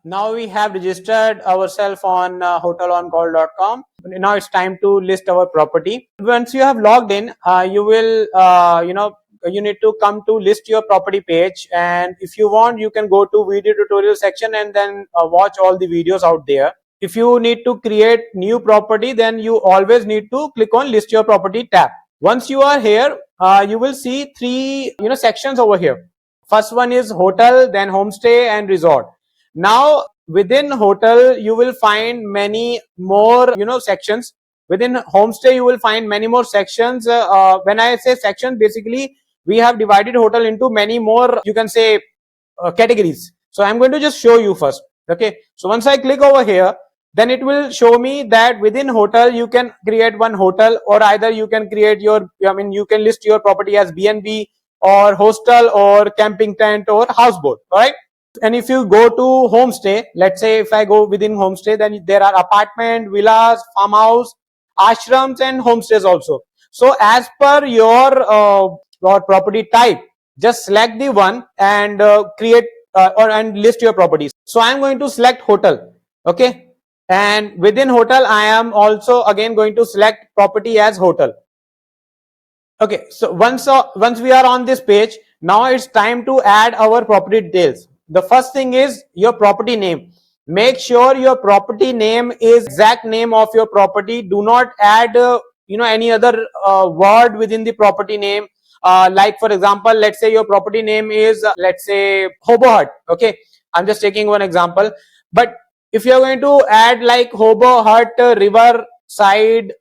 Now we have registered ourselves on hoteloncall.com. Now it's time to list our property. Once you have logged in, you will, you need to come to list your property page. And if you want, you can go to video tutorial section and then watch all the videos out there. If you need to create new property, then you always need to click on list your property tab. Once you are here, you will see three sections over here. First one is hotel, then homestay and resort. Now within hotel you will find many more sections. Within homestay you will find many more sections. When I say section, basically we have divided hotel into many more, you can say, categories. So I'm going to just show you first. Okay, so once I click over here, then it will show me that within hotel you can create one hotel, or either you can create your, you can list your property as B&B or hostel or camping tent or houseboat. All right. And if you go to homestay, let's say if I go within homestay, then there are apartment, villas, farmhouse, ashrams and homestays also. So as per your property type, just select the one and create and list your properties. So I'm going to select hotel. Okay, and within hotel I am also again going to select property as hotel. Okay, so once we are on this page, now it's time to add our property details. The first thing is your property name. Make sure your property name is exact name of your property. Do not add any other word within the property name. Like for example, let's say your property name is let's say Hobo Hut. Okay, I'm just taking one example. But if you're going to add like Hobo Hut river side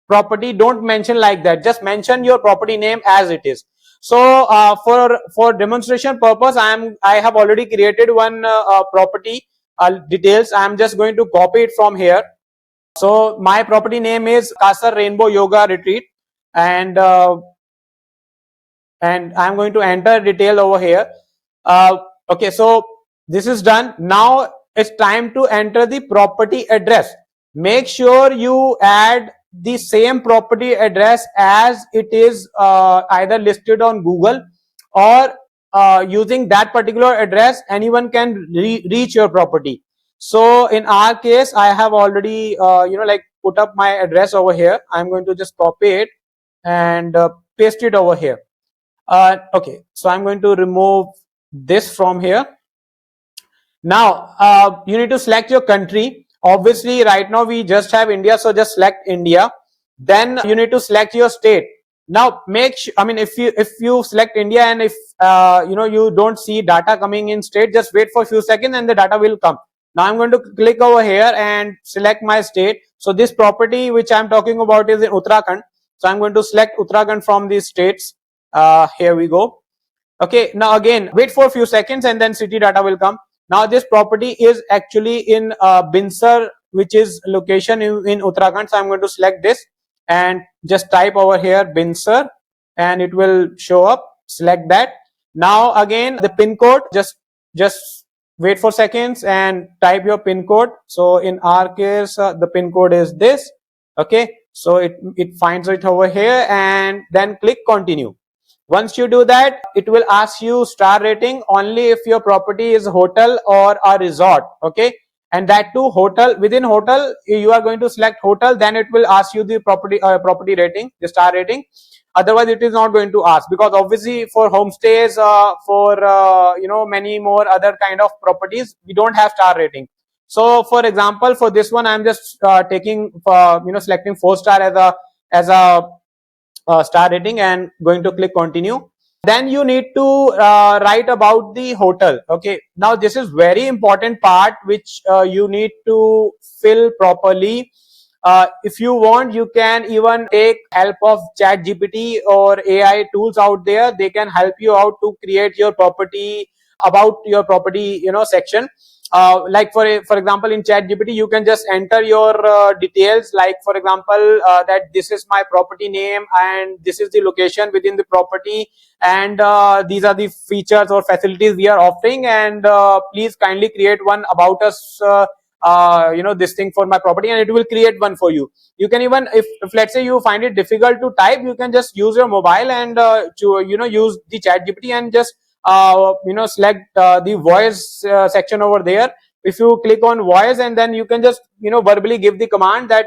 property, don't mention like that. Just mention your property name as it is. So for demonstration purpose, I have already created one property details. I'm just going to copy it from here. So my property name is Kasar Rainbow Yoga Retreat, and I'm going to enter detail over here. Okay, so this is done. Now it's time to enter the property address. Make sure you add the same property address as it is either listed on Google, or using that particular address anyone can reach your property. So in our case, I have already put up my address over here. I'm going to just copy it and paste it over here. Okay, so I'm going to remove this from here. Now you need to select your country. Obviously right now we just have India, so just select India. Then you need to select your state. Now make sure, if you select India and if you don't see data coming in state, just wait for a few seconds and the data will come. Now I'm going to click over here and select my state. So this property which I'm talking about is in Uttarakhand. So I'm going to select Uttarakhand from these states. Here we go. Okay, now again wait for a few seconds and then city data will come. Now this property is actually in Binsar, which is location in Uttarakhand. So I'm going to select this and just type over here Binsar and it will show up. Select that. Now again the pin code, just wait for seconds and type your pin code. So in our case the pin code is this. Okay, so it finds it over here and then click continue. Once you do that, it will ask you star rating only if your property is hotel or a resort. Okay, and that too hotel. Within hotel you are going to select hotel, then it will ask you the property rating, the star rating. Otherwise it is not going to ask, because obviously for homestays, for many more other kind of properties, we don't have star rating. So for example, for this one I'm just taking selecting 4-star as a star rating and going to click continue. Then you need to write about the hotel. Okay, now this is very important part which you need to fill properly. If you want, you can even take help of ChatGPT or AI tools out there. They can help you out to create your property, about your property section. Like for example, in ChatGPT you can just enter your details, like for example that this is my property name and this is the location within the property, and these are the features or facilities we are offering, and please kindly create one about us, this thing for my property, and it will create one for you. You can even, if let's say you find it difficult to type, you can just use your mobile and use the ChatGPT and just select the voice section over there. if you click on voice, and then you can just verbally give the command that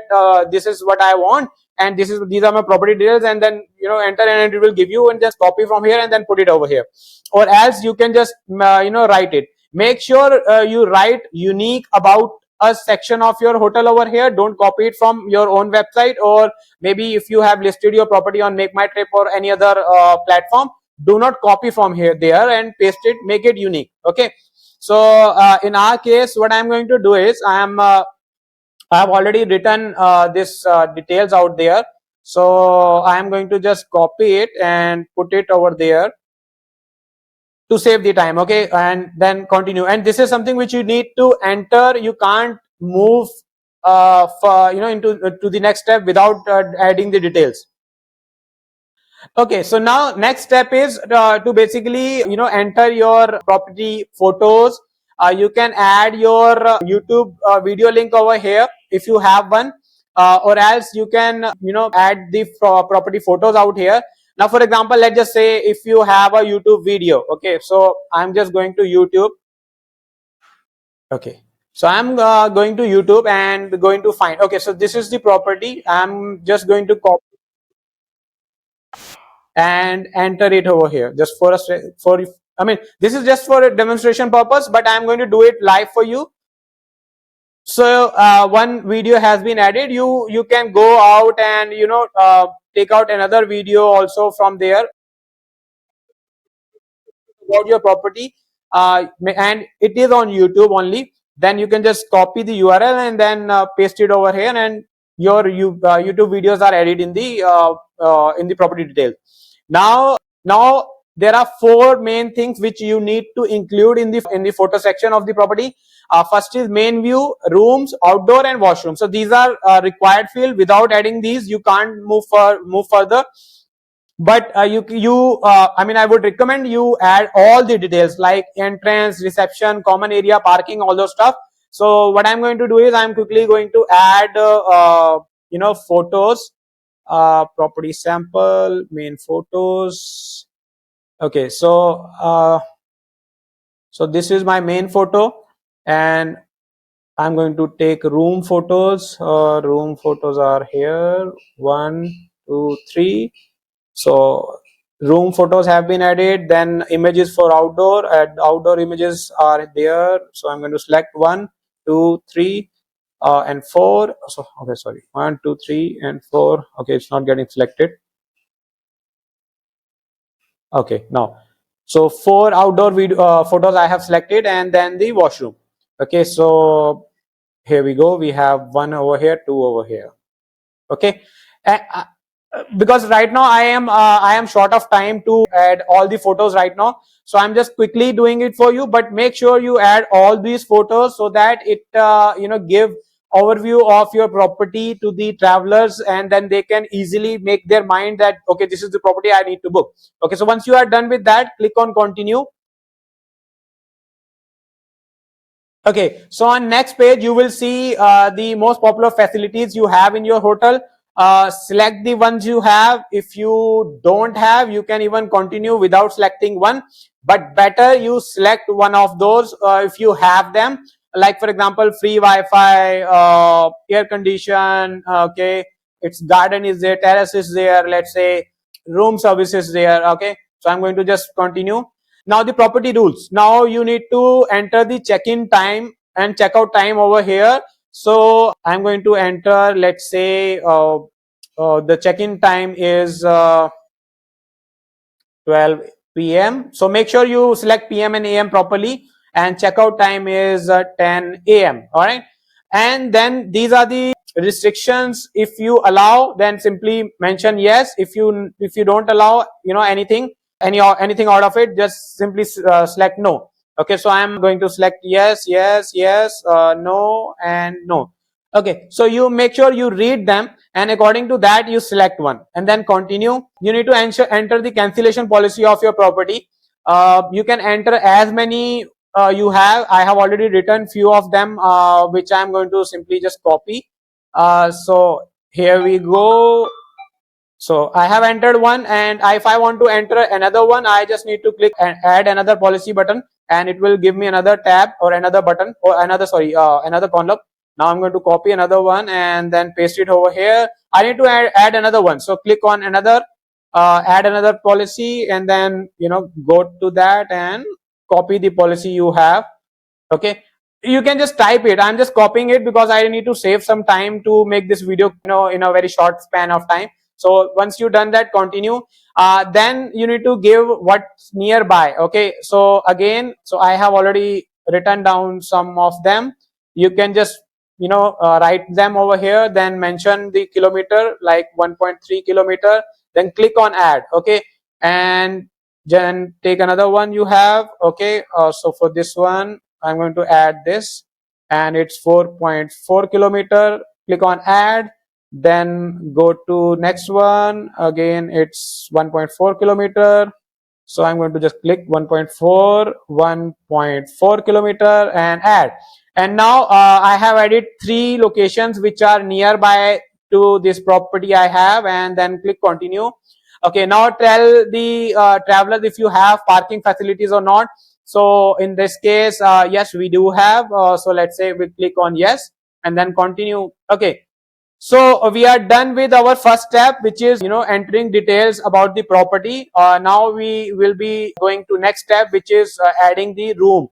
this is what I want, and these are my property details, and then enter, and it will give you, and just copy from here and then put it over here. Or else you can just write it. Make sure you write unique about a section of your hotel over here. Don't copy it from your own website, or maybe if you have listed your property on Make My Trip or any other platform, do not copy from here there and paste it. Make it unique. Okay, so in our case, what I'm going to do is I have already written this details out there, so I am going to just copy it and put it over there to save the time. Okay, and then continue. And this is something which you need to enter. You can't move for, into to the next step without adding the details. Okay, so now next step is to basically enter your property photos. You can add your YouTube video link over here if you have one, or else you can add the property photos out here. Now, for example, let's just say if you have a YouTube video. Okay, so I'm just going to YouTube. Okay, so I'm going to YouTube and going to find. Okay, so this is the property. I'm just going to copy and enter it over here, just for a for I mean, this is just for a demonstration purpose, but I'm going to do it live for you. So one video has been added. You can go out and take out another video also from there about your property, and it is on YouTube only. Then you can just copy the URL and then paste it over here, and your YouTube videos are added in the property details. Now there are four main things which you need to include in the photo section of the property. First is main view, rooms, outdoor, and washroom. So these are required field. Without adding these, you can't move further. But I would recommend you add all the details like entrance, reception, common area, parking, all those stuff. So what I'm going to do is I'm quickly going to add photos, property sample, main photos. Okay, so this is my main photo, and I'm going to take room photos. Room photos are here, 1, 2, 3. So room photos have been added. Then images for outdoor, outdoor images are there. So I'm going to select 1, 2, 3, and 4. So okay, sorry, 1, 2, 3, and 4. Okay, it's not getting selected. Okay, now, so 4 outdoor video photos I have selected, and then the washroom. Okay, so here we go. We have 1 over here, 2 over here. Okay, because right now I am short of time to add all the photos right now, so I'm just quickly doing it for you. But make sure you add all these photos so that it give overview of your property to the travelers, and then they can easily make their mind that okay, this is the property I need to book. Okay, so once you are done with that, click on continue. Okay, so on next page you will see the most popular facilities you have in your hotel. Select the ones you have. If you don't have, you can even continue without selecting one, but better you select one of those if you have them. Like for example, free Wi-Fi, air condition, okay, its garden is there, terrace is there, let's say room services there. Okay, so I'm going to just continue. Now the property rules. Now you need to enter the check-in time and check-out time over here. So I'm going to enter, let's say the check-in time is 12 p.m. So make sure you select PM and AM properly, and checkout time is 10 a.m. All right, and then these are the restrictions. If you allow, then simply mention yes. If you don't allow anything out of it, just simply select no. Okay, so I'm going to select yes, yes, yes, no, and no. Okay, so you make sure you read them, and according to that you select one and then continue. You need to enter the cancellation policy of your property. You can enter as many you have. I have already written few of them, which I'm going to simply just copy. So here we go. So I have entered one, and if I want to enter another one, I just need to click and add another policy button, and it will give me another tab or another button or another column. Now I'm going to copy another one and then paste it over here. I need to add another one, so click on another, add another policy, and then go to that and copy the policy you have. Okay, you can just type it. I'm just copying it because I need to save some time to make this video in a very short span of time. So once you done that, continue. Then you need to give what's nearby. Okay, so again, so I have already written down some of them. You can just write them over here, then mention the kilometer like 1.3 kilometer, then click on add. Okay, and then take another one you have. Okay, so for this one I'm going to add this, and it's 4.4 kilometer. Click on add, then go to next one. Again, it's 1.4 kilometer. So I'm going to just click 1.4 kilometer and add. And now I have added 3 locations which are nearby to this property I have, and then click continue. Okay, now tell the travelers if you have parking facilities or not. So in this case, yes, we do have. So let's say we click on yes and then continue. Okay, so we are done with our first step, which is entering details about the property. Now we will be going to next step, which is adding the room.